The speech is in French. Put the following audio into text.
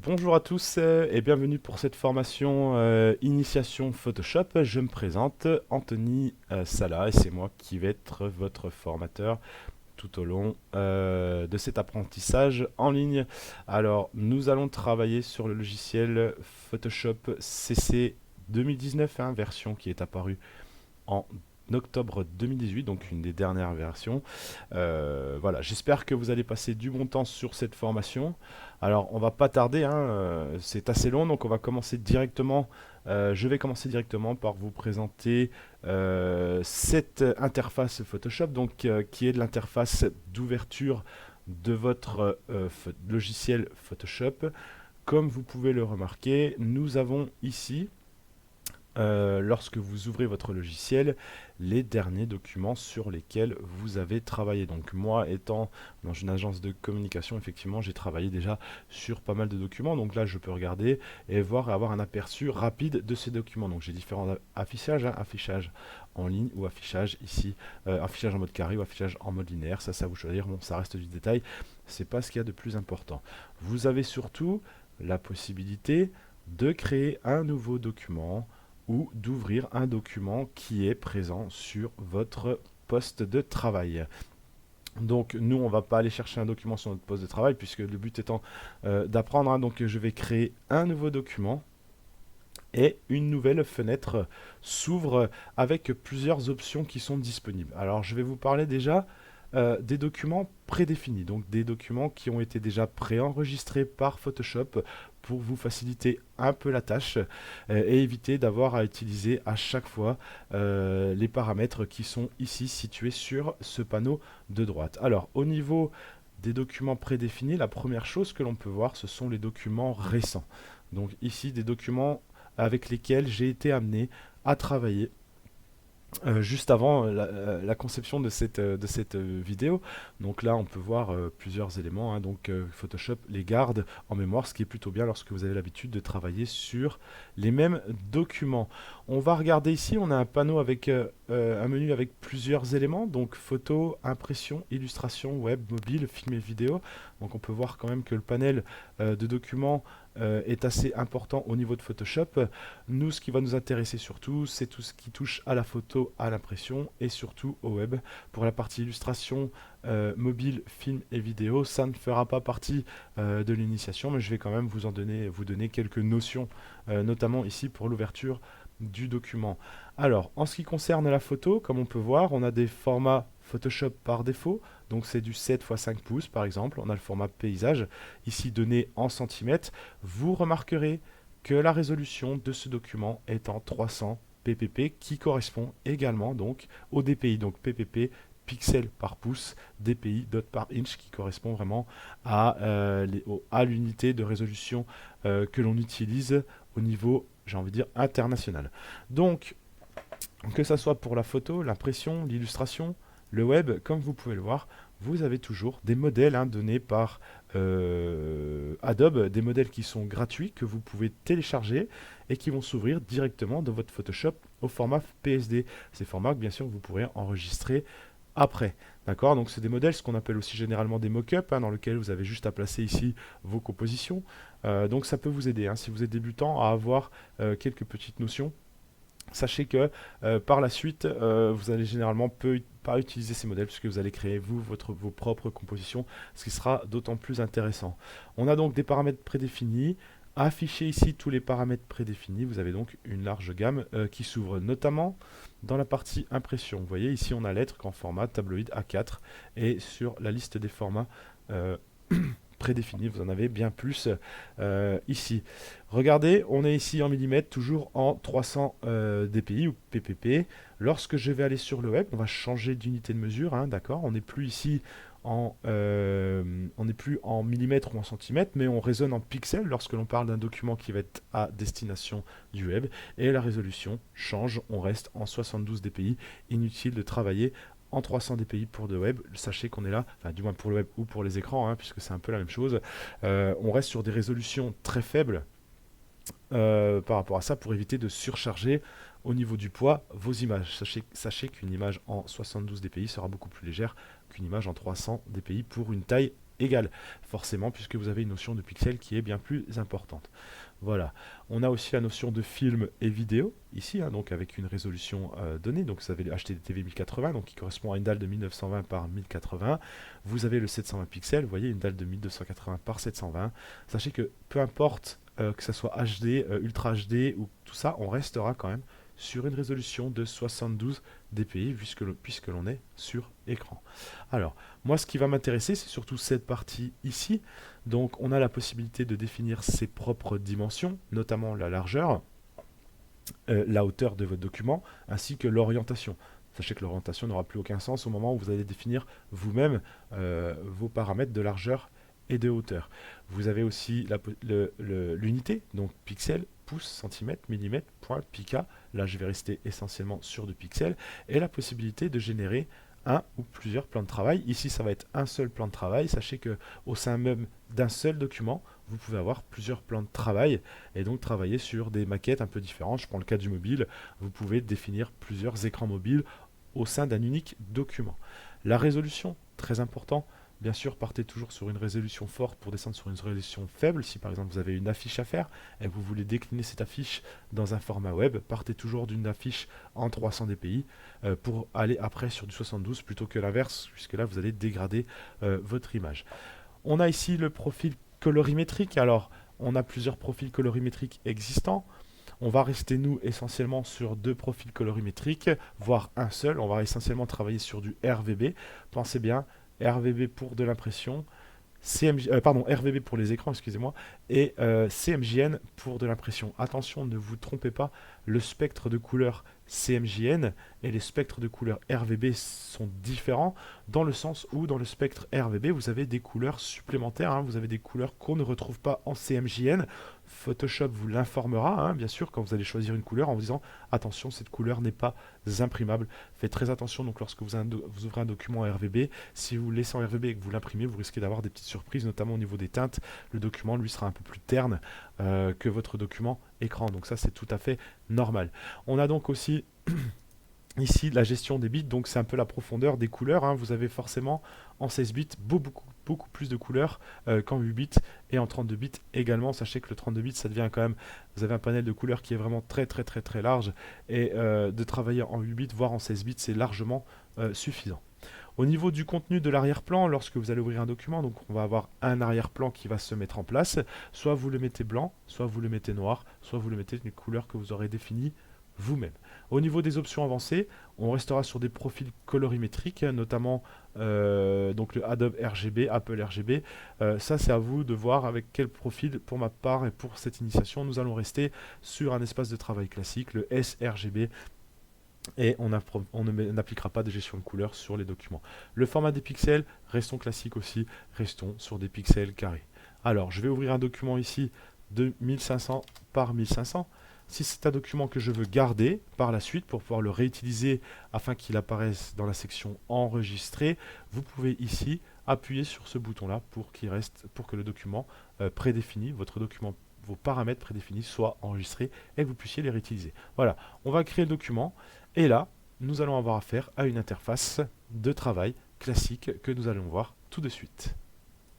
Bonjour à tous et bienvenue pour cette formation Initiation Photoshop. Je me présente, Anthony Sala, et c'est moi qui vais être votre formateur tout au long de cet apprentissage en ligne. Alors, nous allons travailler sur le logiciel Photoshop CC 2019, version qui est apparue en octobre 2018, donc une des dernières versions. Voilà, j'espère que vous allez passer du bon temps sur cette formation. Alors, on va pas tarder, c'est assez long, donc on va commencer directement. Je vais commencer directement par vous présenter cette interface Photoshop, donc qui est de l'interface d'ouverture de votre logiciel Photoshop. Comme vous pouvez le remarquer, nous avons ici lorsque vous ouvrez votre logiciel, les derniers documents sur lesquels vous avez travaillé. Donc moi, étant dans une agence de communication, effectivement, j'ai travaillé déjà sur pas mal de documents. Donc là, je peux regarder et voir, avoir un aperçu rapide de ces documents. Donc j'ai différents affichages, affichage en ligne ou affichage ici, affichage en mode carré ou affichage en mode linéaire. Ça vous choisir. Bon, ça reste du détail. C'est pas ce qu'il y a de plus important. Vous avez surtout la possibilité de créer un nouveau document ou d'ouvrir un document qui est présent sur votre poste de travail. Donc nous, on va pas aller chercher un document sur notre poste de travail puisque le but étant d'apprendre. Donc je vais créer un nouveau document et une nouvelle fenêtre s'ouvre avec plusieurs options qui sont disponibles. Alors je vais vous parler déjà des documents prédéfinis, donc des documents qui ont été déjà préenregistrés par Photoshop pour vous faciliter un peu la tâche et éviter d'avoir à utiliser à chaque fois les paramètres qui sont ici situés sur ce panneau de droite. Alors au niveau des documents prédéfinis, la première chose que l'on peut voir, ce sont les documents récents. Donc ici des documents avec lesquels j'ai été amené à travailler juste avant la conception de cette vidéo. Donc là on peut voir plusieurs éléments, donc Photoshop les garde en mémoire, ce qui est plutôt bien lorsque vous avez l'habitude de travailler sur les mêmes documents. On va regarder ici, on a un panneau avec un menu avec plusieurs éléments, donc photo, impression, illustration, web, mobile, film et vidéo. Donc on peut voir quand même que le panel de documents est assez important au niveau de Photoshop. Nous, ce qui va nous intéresser surtout, c'est tout ce qui touche à la photo, à l'impression et surtout au web. Pour la partie illustration, mobile, film et vidéo, ça ne fera pas partie de l'initiation, mais je vais quand même vous donner quelques notions, notamment ici pour l'ouverture du document. Alors, en ce qui concerne la photo, comme on peut voir, on a des formats Photoshop par défaut, donc c'est du 7 x 5 pouces par exemple. On a le format paysage, ici donné en centimètres. Vous remarquerez que la résolution de ce document est en 300 ppp, qui correspond également donc au dpi, donc ppp, pixels par pouce, dpi, dot par inch, qui correspond vraiment à l'unité de résolution que l'on utilise au niveau, j'ai envie de dire, international. Donc, que ça soit pour la photo, l'impression, l'illustration, le web, comme vous pouvez le voir, vous avez toujours des modèles donnés par Adobe, des modèles qui sont gratuits, que vous pouvez télécharger et qui vont s'ouvrir directement dans votre Photoshop au format PSD. Ces formats, bien sûr, vous pourrez enregistrer après. D'accord. Donc c'est des modèles, ce qu'on appelle aussi généralement des mock-up, dans lesquels vous avez juste à placer ici vos compositions. Donc ça peut vous aider, si vous êtes débutant, à avoir quelques petites notions. Sachez que par la suite, vous allez généralement pas utiliser ces modèles puisque vous allez créer vos propres compositions, ce qui sera d'autant plus intéressant. On a donc des paramètres prédéfinis. Afficher ici tous les paramètres prédéfinis, vous avez donc une large gamme qui s'ouvre notamment dans la partie impression. Vous voyez ici on a lettres en format tabloïd A4 et sur la liste des formats prédéfinis, vous en avez bien plus ici. Regardez, on est ici en millimètres, toujours en 300 dpi ou ppp. Lorsque je vais aller sur le web, on va changer d'unité de mesure, d'accord. On n'est plus ici on n'est plus en millimètres ou en centimètres, mais on raisonne en pixels lorsque l'on parle d'un document qui va être à destination du web, et la résolution change, on reste en 72 dpi. Inutile de travailler en 300 dpi pour le web. Sachez qu'on est là, enfin du moins pour le web ou pour les écrans, puisque c'est un peu la même chose. On reste sur des résolutions très faibles par rapport à ça, pour éviter de surcharger au niveau du poids vos images. Sachez qu'une image en 72 dpi sera beaucoup plus légère qu'une image en 300 dpi pour une taille égale, forcément, puisque vous avez une notion de pixels qui est bien plus importante. Voilà. On a aussi la notion de film et vidéo, ici, hein, donc avec une résolution donnée. Donc vous avez le HDTV 1080, donc qui correspond à une dalle de 1920 par 1080. Vous avez le 720 pixels, vous voyez, une dalle de 1280 par 720. Sachez que peu importe que ça soit HD, Ultra HD ou tout ça, on restera quand même sur une résolution de 72 dpi puisque l'on est sur écran. Alors, moi ce qui va m'intéresser, c'est surtout cette partie ici. Donc on a la possibilité de définir ses propres dimensions, notamment la largeur, la hauteur de votre document, ainsi que l'orientation. Sachez que l'orientation n'aura plus aucun sens au moment où vous allez définir vous-même vos paramètres de largeur et de hauteur. Vous avez aussi l'unité, donc pixels, pouces, centimètres, millimètres, point, pica. Là, je vais rester essentiellement sur du pixel. Et la possibilité de générer un ou plusieurs plans de travail. Ici, ça va être un seul plan de travail. Sachez que au sein même d'un seul document, vous pouvez avoir plusieurs plans de travail et donc travailler sur des maquettes un peu différentes. Je prends le cas du mobile. Vous pouvez définir plusieurs écrans mobiles au sein d'un unique document. La résolution, très important. Bien sûr, partez toujours sur une résolution forte pour descendre sur une résolution faible. Si par exemple vous avez une affiche à faire et que vous voulez décliner cette affiche dans un format web, partez toujours d'une affiche en 300 dpi pour aller après sur du 72 plutôt que l'inverse, puisque là vous allez dégrader votre image. On a ici le profil colorimétrique. Alors, on a plusieurs profils colorimétriques existants. On va rester, nous, essentiellement sur deux profils colorimétriques, voire un seul. On va essentiellement travailler sur du RVB. Pensez bien, RVB pour de l'impression, RVB pour les écrans, excusez-moi, et CMJN pour de l'impression. Attention, ne vous trompez pas, le spectre de couleurs CMJN et les spectres de couleurs RVB sont différents, dans le sens où dans le spectre RVB, vous avez des couleurs supplémentaires, hein, vous avez des couleurs qu'on ne retrouve pas en CMJN. Photoshop vous l'informera, hein, bien sûr, quand vous allez choisir une couleur en vous disant attention, cette couleur n'est pas imprimable. Faites très attention donc lorsque vous ouvrez un document RVB, si vous le laissez en RVB et que vous l'imprimez, vous risquez d'avoir des petites surprises, notamment au niveau des teintes. Le document, lui, sera un peu plus terne que votre document écran. Donc ça, c'est tout à fait normal. On a donc aussi ici la gestion des bits, donc c'est un peu la profondeur des couleurs, hein. Vous avez forcément en 16 bits beaucoup plus de couleurs qu'en 8 bits et en 32 bits également. Sachez que le 32 bits, ça devient quand même, vous avez un panel de couleurs qui est vraiment très large et de travailler en 8 bits voire en 16 bits, c'est largement suffisant. Au niveau du contenu de l'arrière-plan, lorsque vous allez ouvrir un document, donc on va avoir un arrière-plan qui va se mettre en place. Soit vous le mettez blanc, soit vous le mettez noir, soit vous le mettez d'une couleur que vous aurez définie vous-même. Au niveau des options avancées, on restera sur des profils colorimétriques, notamment donc le Adobe RGB, Apple RGB. Ça, c'est à vous de voir avec quel profil. Pour ma part et pour cette initiation, nous allons rester sur un espace de travail classique, le sRGB. Et on n'appliquera pas de gestion de couleurs sur les documents. Le format des pixels, restons classiques aussi, restons sur des pixels carrés. Alors, je vais ouvrir un document ici de 1500 par 1500. Si c'est un document que je veux garder par la suite pour pouvoir le réutiliser afin qu'il apparaisse dans la section enregistrer, vous pouvez ici appuyer sur ce bouton-là pour que le document prédéfini, votre document, vos paramètres prédéfinis soient enregistrés et que vous puissiez les réutiliser. Voilà, on va créer le document et là, nous allons avoir affaire à une interface de travail classique que nous allons voir tout de suite.